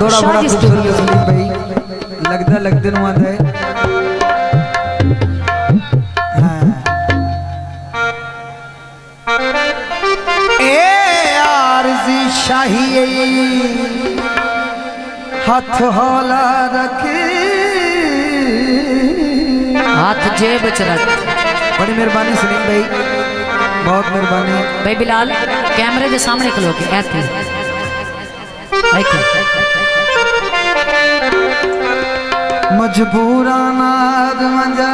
थोड़ा बड़ा खूबसूरत सलीम भाई लगदा लगदे नु आंदा है। हां ए आरज़ी शाही हाथ हौला रख हाथ जेब च रख। बड़ी मेहरबानी सलीम भाई, बहुत मेहरबानी भाई। बिलाल कैमरे के सामने खलो के ऐसे मजबूराना मंजा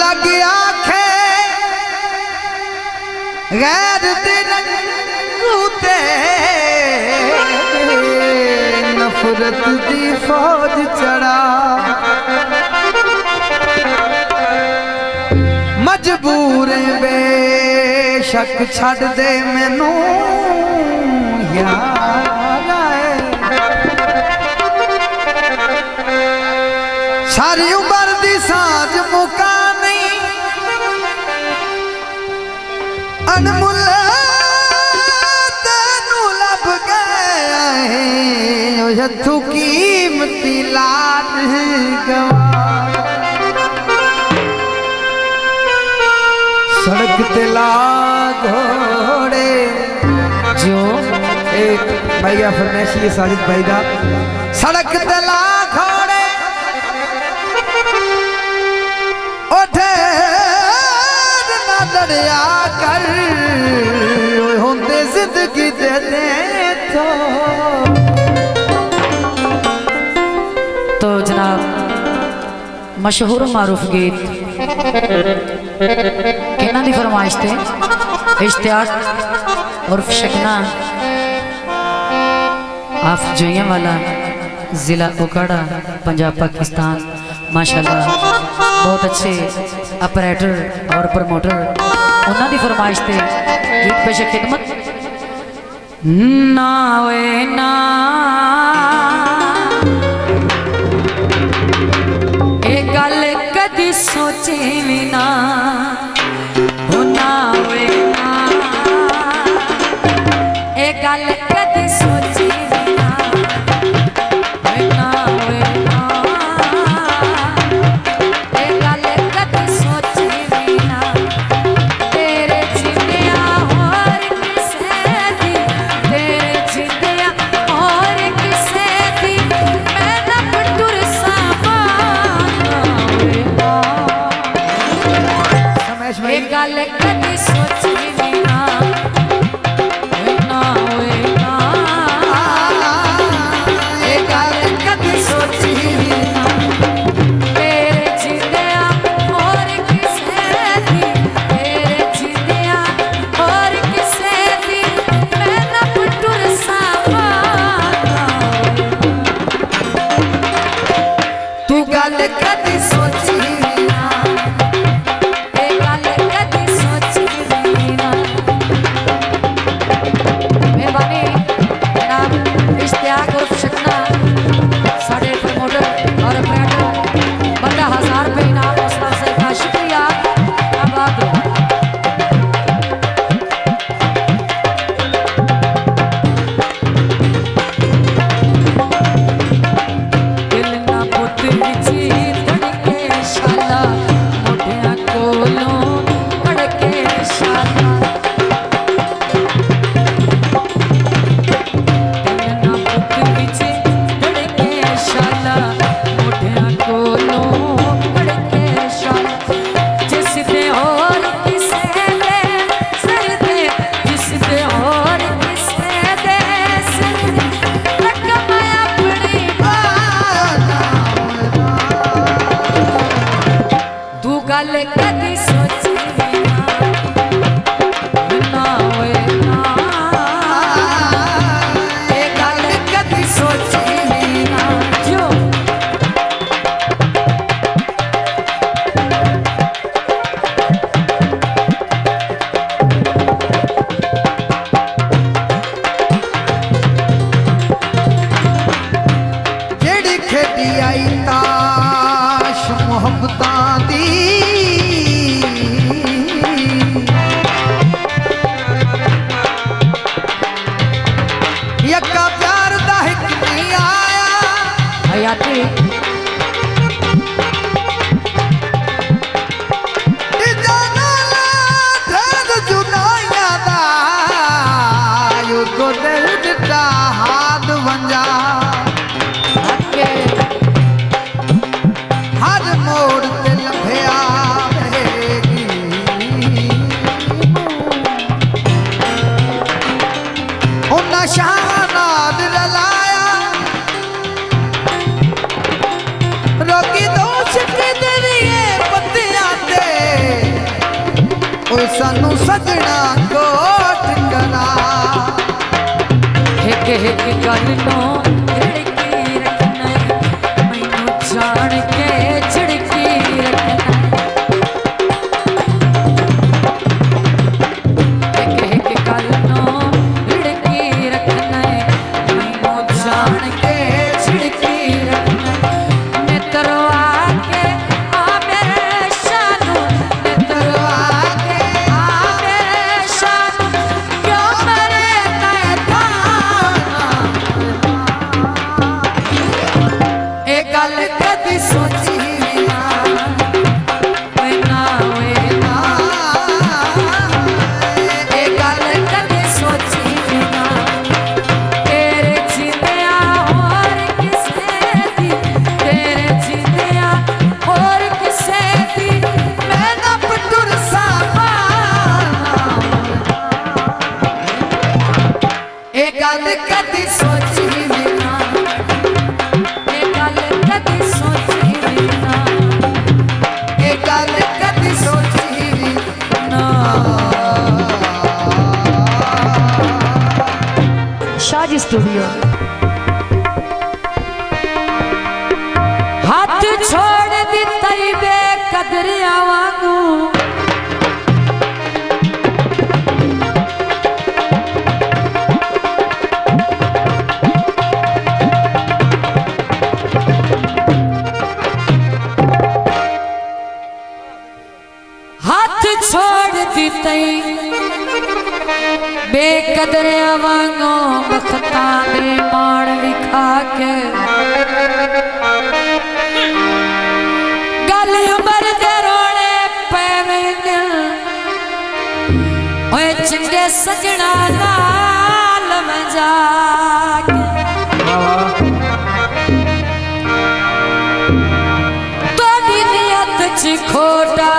लग आखे गैर रूते नफरत दी फौज चढ़ा मजबूर बेशक छड़ दे मैनू यार सारी उम्र दी साज मुका नहीं अनमुल तेनू लब गए हथू कीमती लाड गवा सड़क तिला घोड़े जो एक भैया फरमाइशी है साजिद भाई दा सड़क तिला घोड़े उठे ना दरिया कर होंदे जिंदगी दे तो जनाब मशहूर मारूफ गीत किन्ना दी फरमाइश थे इश्तियाक और शकना आप जोइया वाला जिला उकाड़ा पंजाब पाकिस्तान माशाल्लाह बहुत अच्छे ऑपरेटर और प्रमोटर उन्होंने दी फरमाइश थे गीत पेश खिदमत ना वे ना ए गल कदी सोचे भी ना हो ना वे ना ए गल कदी सोचे भी ना वे ना वे ना ए गल कदी सोचे भी ना तेरे जिंदिया और किसे दी तेरे जिंदिया और किसे दी मैं ना पटुर गल कदी सोची भी ना वे ना ए गल कदी सोची भी ना तेरे जिंदिया और किसे दी तेरे जिंदिया और किसे दी मैं ना पटुर तू गल कदी सोची गल कदी सोची ना वे ना ए गल कदी सोची ना जो जेड़ी खेडी आई ताश मोहब्बतां दी ओए सानू सजना कोट करा हिक हिक गल नो झिड़की रखना मैनू जान के झिड़की रखना हिक हिक गल नो झिड़की रखना मैनू जान के झिड़की रखना मित्रो आके आ मेरे शानू मित्रो आके आ मेरे शानू क्यों मरे मैं ए गल कदी सोची ना वे ना ए गल कदी सोची ना तेरे जिंदया और किसे दी तेरे जिंदया और किसे दी मैं ना पटुर सावा ए गल कदी सोची ना ए गल कदी सोची ना ए गल कदी सोची ना शाजी स्टूडियो हाथ छोड़ दिता ही बेकदरिया वांगू हाथ छोड़ दिते बेकदरिया वांगो बखता दे माण लिखा के गल उमर दे रोले पैवे दिल ओए चंगे सजना नाल मजा के तोड़ी नियत च खोटा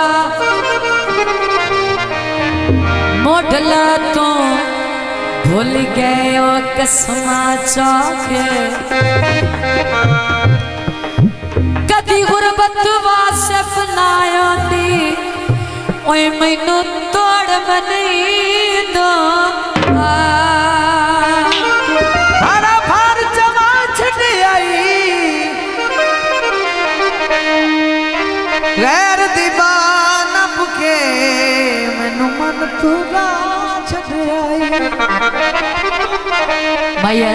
मोढला तो भूल गए ओ कसमा चौके कदी गुरबत वासिफ ना आंदी ओए मैनू तोड़ मनी दो हरा भार जमा छड़ आई गैर दीवाना पुके मैनू मन पूरा छड़ आई भैया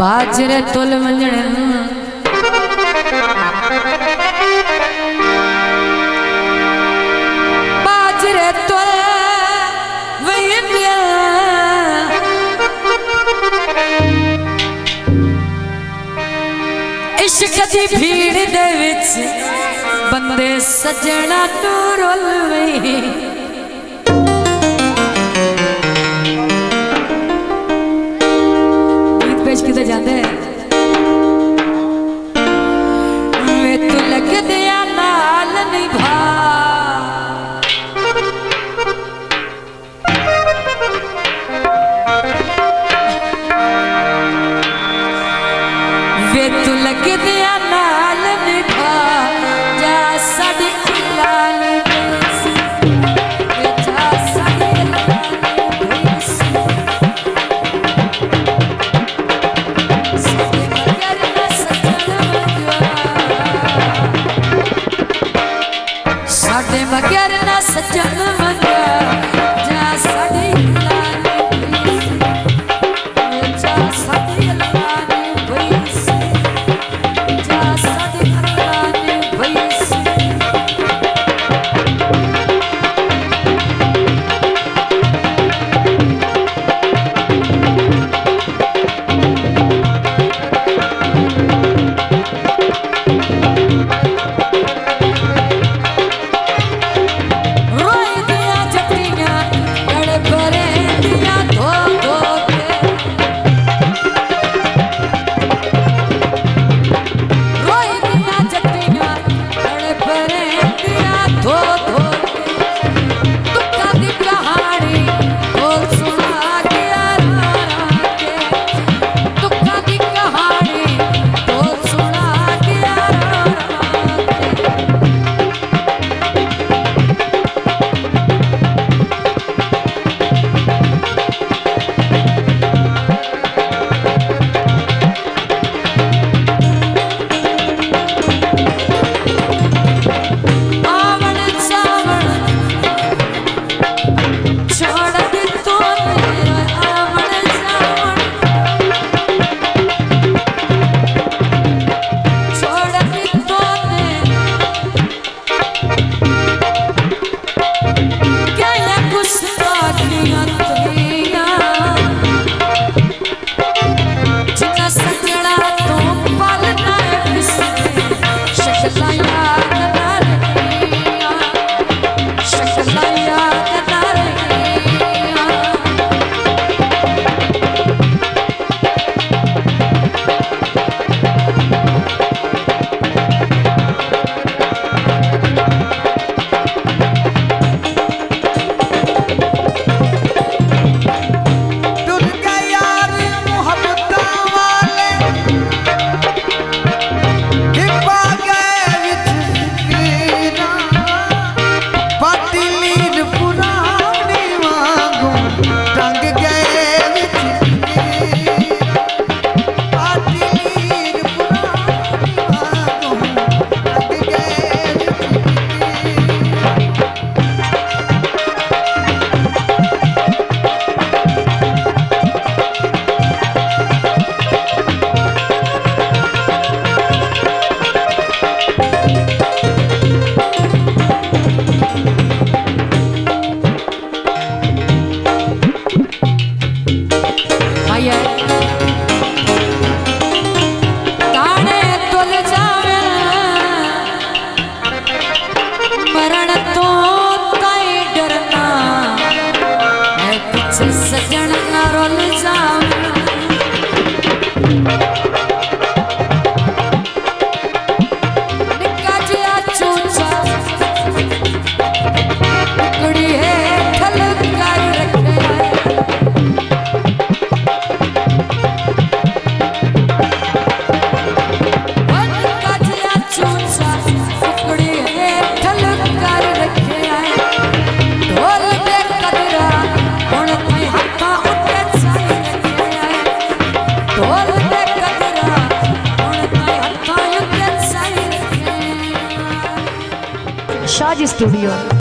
बाजरे तुल वंजण बाजरे तुल वंजण इश्क दी भीड़ दे विच बंदे सजना तू रोल वे गीत पेश किते जांदे वे तू लग दिया नाल निभा वे तू लग दिया नाल निभा जा साडी लाल बेसी वे जा साडी लाल बेसी साडे मगर ना सजन मंगा साडे मगर ना सजन मंगा जा साडी लाल बेसी वे जा साडी लाल बेसी स्टूडियो।